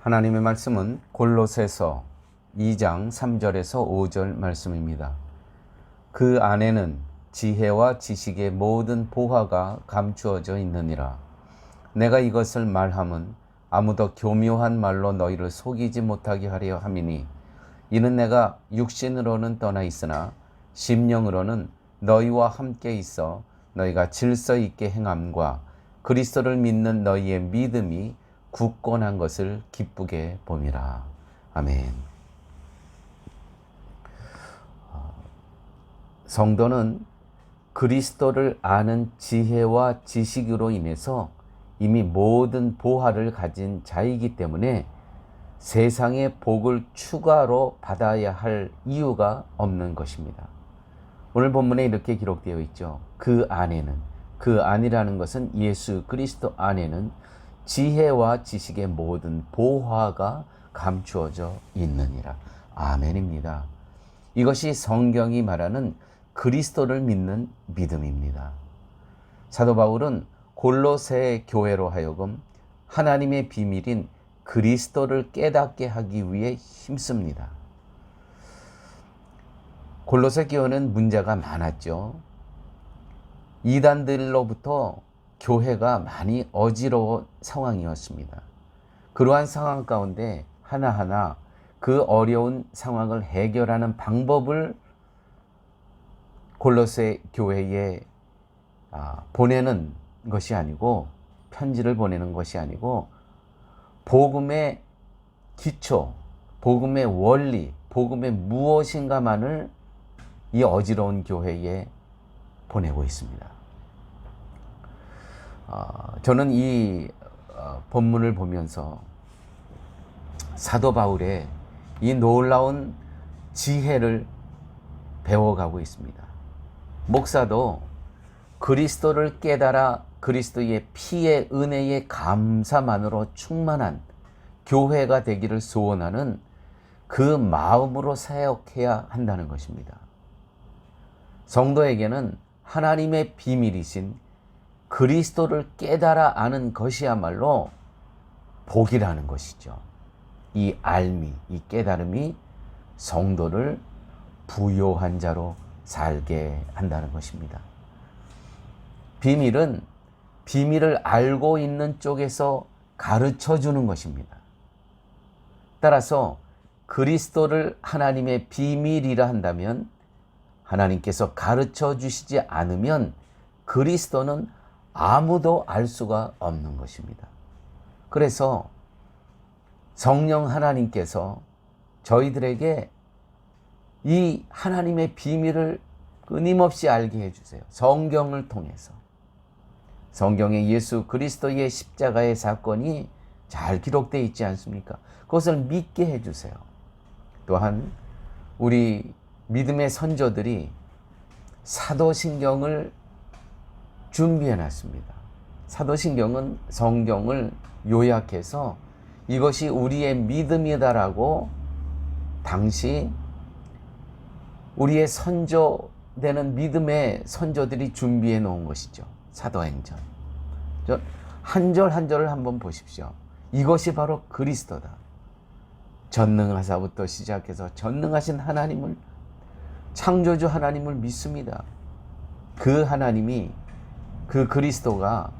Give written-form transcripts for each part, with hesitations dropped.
하나님의 말씀은 골로새서 2장 3절에서 5절 말씀입니다. 그 안에는 지혜와 지식의 모든 보화가 감추어져 있느니라. 내가 이것을 말함은 아무도 교묘한 말로 너희를 속이지 못하게 하려 함이니, 이는 내가 육신으로는 떠나 있으나 심령으로는 너희와 함께 있어 너희가 질서 있게 행함과 그리스도를 믿는 너희의 믿음이 굳건한 것을 기쁘게 봄이라. 아멘. 성도는 그리스도를 아는 지혜와 지식으로 인해서 이미 모든 보화를 가진 자이기 때문에 세상의 복을 추가로 받아야 할 이유가 없는 것입니다. 오늘 본문에 이렇게 기록되어 있죠. 그 안에는, 그 안이라는 것은 예수 그리스도 안에는 지혜와 지식의 모든 보화가 감추어져 있느니라. 아멘입니다. 이것이 성경이 말하는 그리스도를 믿는 믿음입니다. 사도 바울은 골로새 교회로 하여금 하나님의 비밀인 그리스도를 깨닫게 하기 위해 힘씁니다. 골로새 교회는 문제가 많았죠. 이단들로부터 교회가 많이 어지러운 상황이었습니다. 그러한 상황 가운데 하나하나 그 어려운 상황을 해결하는 방법을 골로새 교회에 보내는 것이 아니고, 편지를 보내는 것이 아니고, 복음의 기초, 복음의 원리, 복음의 무엇인가만을 이 어지러운 교회에 보내고 있습니다. 저는 이 본문을 보면서 사도 바울의 이 놀라운 지혜를 배워가고 있습니다. 목사도 그리스도를 깨달아 그리스도의 피의 은혜의 감사만으로 충만한 교회가 되기를 소원하는 그 마음으로 사역해야 한다는 것입니다. 성도에게는 하나님의 비밀이신 그리스도를 깨달아 아는 것이야말로 복이라는 것이죠. 이 알미, 이 깨달음이 성도를 부요한 자로 살게 한다는 것입니다. 비밀은 비밀을 알고 있는 쪽에서 가르쳐 주는 것입니다. 따라서 그리스도를 하나님의 비밀이라 한다면, 하나님께서 가르쳐 주시지 않으면 그리스도는 아무도 알 수가 없는 것입니다. 그래서 성령 하나님께서 저희들에게 이 하나님의 비밀을 끊임없이 알게 해주세요. 성경을 통해서. 성경에 예수 그리스도의 십자가의 사건이 잘 기록되어 있지 않습니까? 그것을 믿게 해주세요. 또한 우리 믿음의 선조들이 사도신경을 준비해 놨습니다. 사도신경은 성경을 요약해서 이것이 우리의 믿음이다라고 당시 우리의 선조되는 믿음의 선조들이 준비해 놓은 것이죠. 사도행전. 한 절 한 절을 한번 보십시오. 이것이 바로 그리스도다. 전능하사부터 시작해서 전능하신 하나님을, 창조주 하나님을 믿습니다. 그 하나님이, 그 그리스도가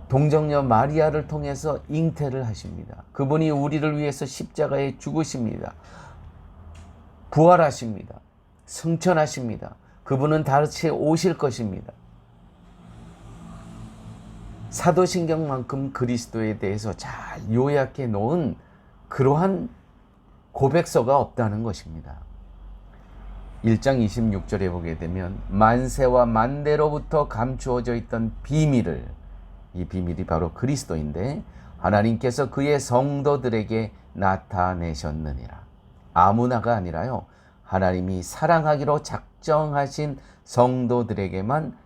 동정녀 마리아를 통해서 잉태를 하십니다. 그분이 우리를 위해서 십자가에 죽으십니다. 부활하십니다. 승천하십니다. 그분은 다시 오실 것입니다. 사도신경만큼 그리스도에 대해서 잘 요약해 놓은 그러한 고백서가 없다는 것입니다. 1장 26절에 보게 되면 만세와 만대로부터 감추어져 있던 비밀을, 이 비밀이 바로 그리스도인데 하나님께서 그의 성도들에게 나타내셨느니라. 아무나가 아니라요, 하나님이 사랑하기로 작정하신 성도들에게만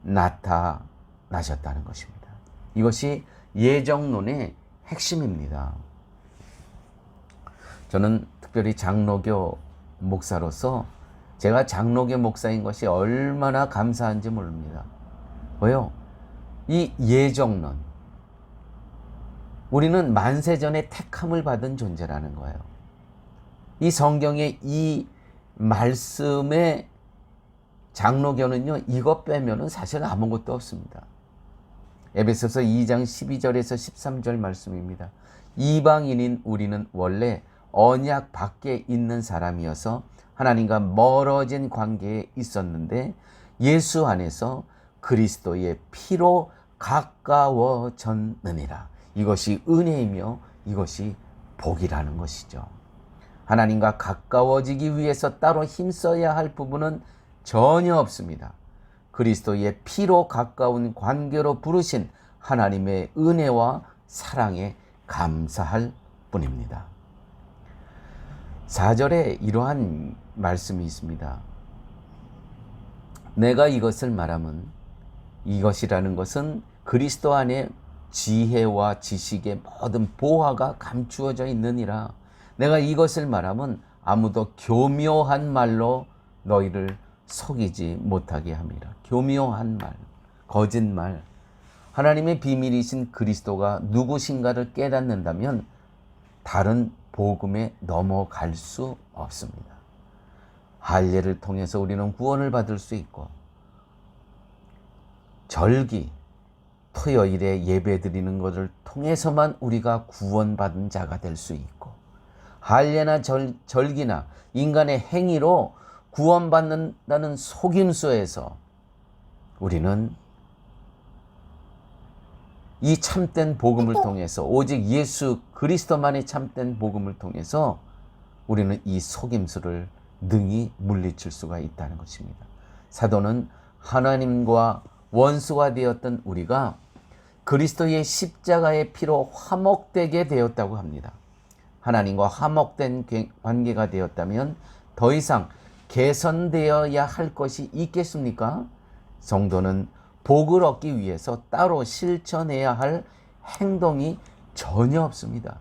나타나셨다는 것입니다. 이것이 예정론의 핵심입니다. 저는 특별히 장로교 목사로서 제가 장로교 목사인 것이 얼마나 감사한지 모릅니다. 왜요? 이 예정론, 우리는 만세전에 택함을 받은 존재라는 거예요. 이 성경의 이 말씀의 장로교는요, 이것 빼면은 사실 아무것도 없습니다. 에베소서 2장 12절에서 13절 말씀입니다. 이방인인 우리는 원래 언약 밖에 있는 사람이어서 하나님과 멀어진 관계에 있었는데 예수 안에서 그리스도의 피로 가까워졌느니라. 이것이 은혜이며 이것이 복이라는 것이죠. 하나님과 가까워지기 위해서 따로 힘써야 할 부분은 전혀 없습니다. 그리스도의 피로 가까운 관계로 부르신 하나님의 은혜와 사랑에 감사할 뿐입니다. 4절에 이러한 말씀이 있습니다. 내가 이것을 말하면 이것이라는 것은 그리스도 안에 지혜와 지식의 모든 보화가 감추어져 있느니라. 내가 이것을 말하면 아무도 교묘한 말로 너희를 속이지 못하게 함이라. 교묘한 말, 거짓말. 하나님의 비밀이신 그리스도가 누구신가를 깨닫는다면 다른 복음에 넘어갈 수 없습니다. 할례를 통해서 우리는 구원을 받을 수 있고, 절기, 토요일에 예배 드리는 것을 통해서만 우리가 구원받은 자가 될 수 있고, 할례나 절기나 인간의 행위로 구원받는다는 속임수에서 우리는 이 참된 복음을 통해서, 오직 예수 그리스도만의 참된 복음을 통해서 우리는 이 속임수를 능히 물리칠 수가 있다는 것입니다. 사도는 하나님과 원수가 되었던 우리가 그리스도의 십자가의 피로 화목되게 되었다고 합니다. 하나님과 화목된 관계가 되었다면 더 이상 개선되어야 할 것이 있겠습니까? 성도는 복을 얻기 위해서 따로 실천해야 할 행동이 전혀 없습니다.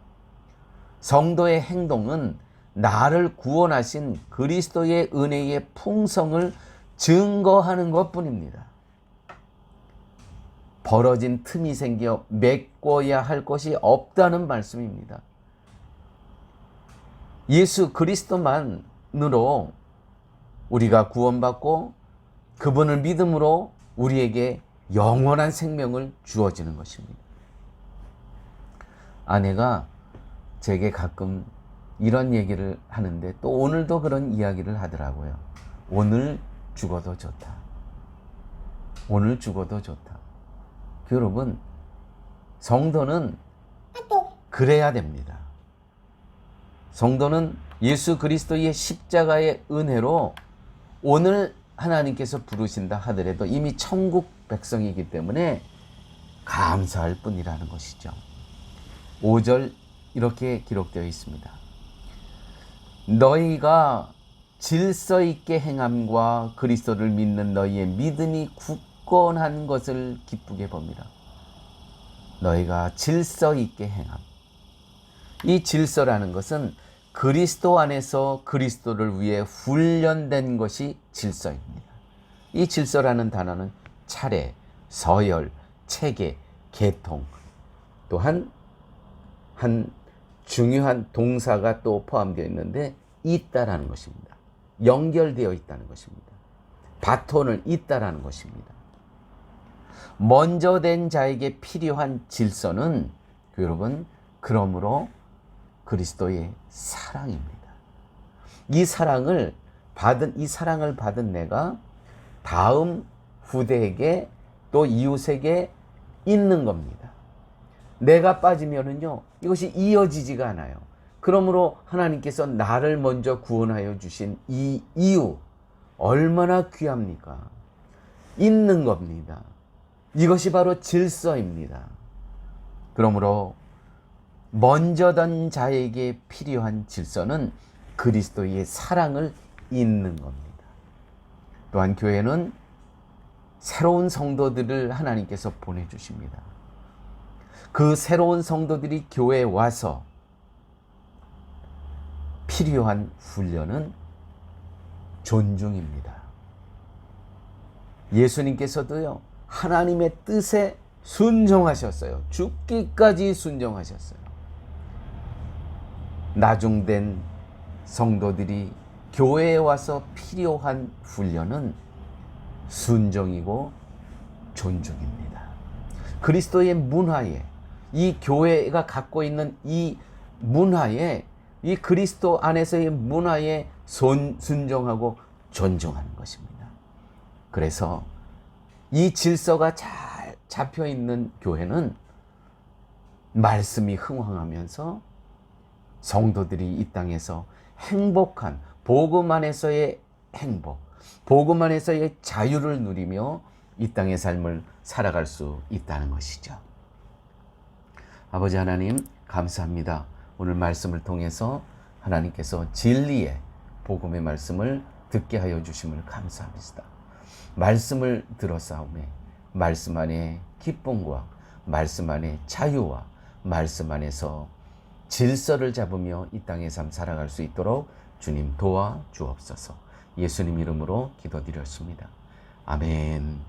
성도의 행동은 나를 구원하신 그리스도의 은혜의 풍성을 증거하는 것뿐입니다. 벌어진 틈이 생겨 메꿔야 할 것이 없다는 말씀입니다. 예수 그리스도만으로 우리가 구원받고 그분을 믿음으로 우리에게 영원한 생명을 주어지는 것입니다. 아내가 제게 가끔 이런 얘기를 하는데 또 오늘도 그런 이야기를 하더라고요. 오늘 죽어도 좋다. 오늘 죽어도 좋다. 여러분, 성도는 그래야 됩니다. 성도는 예수 그리스도의 십자가의 은혜로 오늘 하나님께서 부르신다 하더라도 이미 천국 백성이기 때문에 감사할 뿐이라는 것이죠. 5절 이렇게 기록되어 있습니다. 너희가 질서 있게 행함과 그리스도를 믿는 너희의 믿음이 굳건한 것을 기쁘게 봅니다. 너희가 질서 있게 행함. 이 질서라는 것은 그리스도 안에서 그리스도를 위해 훈련된 것이 질서입니다. 이 질서라는 단어는 차례, 서열, 체계, 계통, 또한 한 중요한 동사가 또 포함되어 있는데 있다라는 것입니다. 연결되어 있다는 것입니다. 바톤을 잇다라는 것입니다. 먼저 된 자에게 필요한 질서는 여러분, 그러므로 그리스도의 사랑입니다. 이 사랑을 받은 내가 다음 후대에게 또 이웃에게 있는 겁니다. 내가 빠지면은요, 이것이 이어지지가 않아요. 그러므로 하나님께서 나를 먼저 구원하여 주신 이 이유, 얼마나 귀합니까? 있는 겁니다. 이것이 바로 질서입니다. 그러므로 먼저 던 자에게 필요한 질서는 그리스도의 사랑을 잇는 겁니다. 또한 교회는 새로운 성도들을 하나님께서 보내주십니다. 그 새로운 성도들이 교회에 와서 필요한 훈련은 존중입니다. 예수님께서도요, 하나님의 뜻에 순종하셨어요. 죽기까지 순종하셨어요. 나중된 성도들이 교회에 와서 필요한 훈련은 순종이고 존중입니다. 그리스도의 문화에, 이 교회가 갖고 있는 이 문화에, 이 그리스도 안에서의 문화에 순종하고 존중하는 것입니다. 그래서 이 질서가 잘 잡혀 있는 교회는 말씀이 흥황하면서 성도들이 이 땅에서 행복한 복음 안에서의 행복, 복음 안에서의 자유를 누리며 이 땅의 삶을 살아갈 수 있다는 것이죠. 아버지 하나님, 감사합니다. 오늘 말씀을 통해서 하나님께서 진리의 복음의 말씀을 듣게 하여 주심을 감사합니다. 말씀을 들었사오매 말씀 안에 기쁨과 말씀 안에 자유와 말씀 안에서 질서를 잡으며 이 땅의 삶 살아갈 수 있도록 주님 도와 주옵소서. 예수님 이름으로 기도드렸습니다. 아멘.